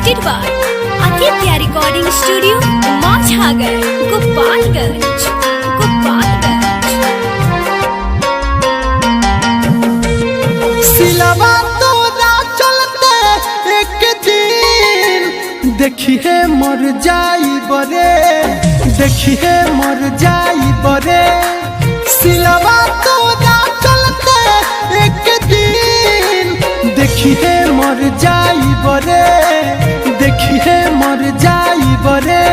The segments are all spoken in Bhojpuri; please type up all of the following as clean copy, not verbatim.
presented by Aditya Recording Studio, Machhagar, Gopalganj. सिलवा तोरा चलते एक दिन देखिए मर जाई बरे, देखिए मर जाई बरे। सिलवा तोरा चलते एक दिन देखिए मर जाई बरे, देखिए मर जाई बरे।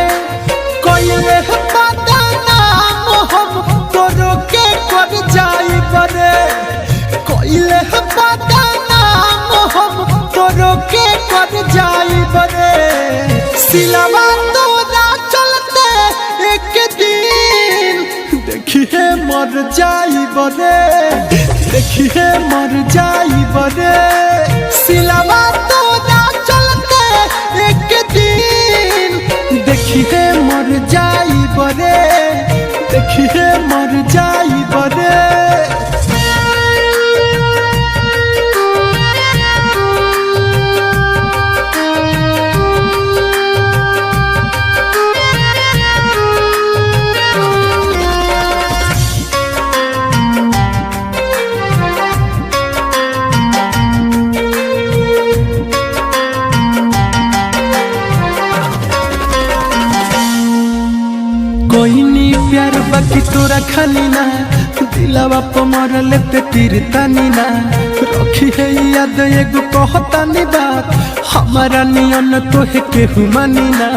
कोइले पता नाम हम तोरो के कर जाई बरे, कोइले पता नाम हम तोरो के कर जाई बरे। सिलवा तोरा चलते एक दिन देखिए मर जाई बरे, देखिए मर जाई बरे। सिलवा तोरा चलते एक दिन देखिए मर जाई बरे, देखिए मर जाई बरे। कोई नी प्यार बाकी तोरा खाली ना, दिलवा पर मरले पे तीर तानी ना। रखी है याद एगो कहता नी बात, हमारा नियन तोहे केहू मानी ना।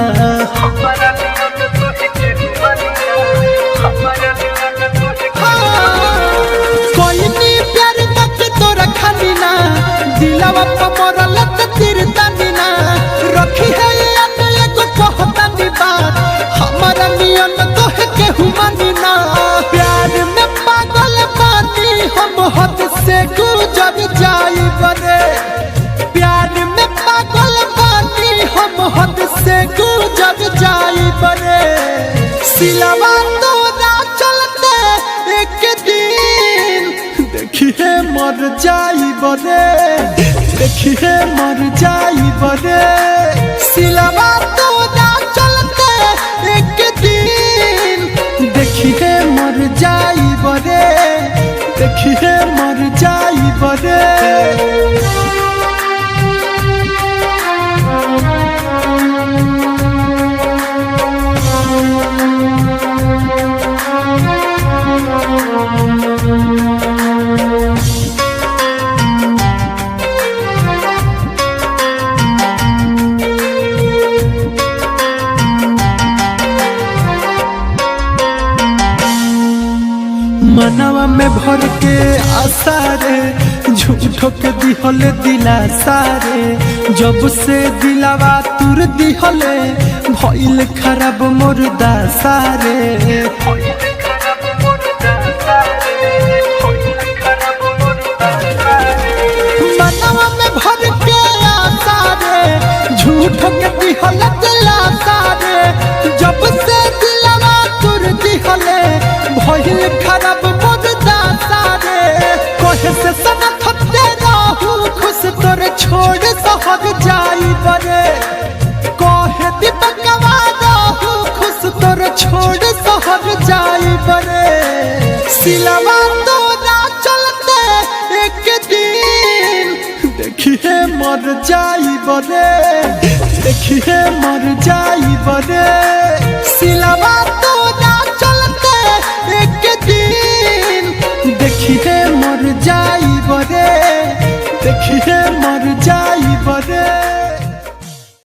कोई नी प्यार बाकी तोरा खाली ना, दिलवा पर मरले पे तीर तानी ना। रखी है याद एगो कहता नी बात, हमारा नियन तोहे केहू मानी ना। प्यार में पागल बानी हम हद से गुजर जाई बरे, प्यार में पागल बानी हम हद से गुजर जाई बरे। सिलवा तोरा चलते एक दिन देखिए मर जाई बरे, देखिए मर जाई बरे। सिलवा तोरा चलते एक दिन देखिए मर जाई बरे, देखिए मर जाई बरे। मनवा में भर के आशा रे, झूठो के दिहले दिलासा रे। जब से दिलावा तुर दिहले भइल खराब मोर दासा रे। मनवा में भर के आशा रे, झूठो के दिहले दिलासा रे। जब से दिलावा तुर दिहले भइल खराब मोर दासा रे। कहे से सनत रहू खुश तोरे छोड़ सहर जाई बरे, कहे दीपकवा रहू खुश तोरे छोड़ सहर जाई बरे। सिलवा तोरा चलते एक दिन देखिए मर जाई बरे, देखिए मर जाई बरे।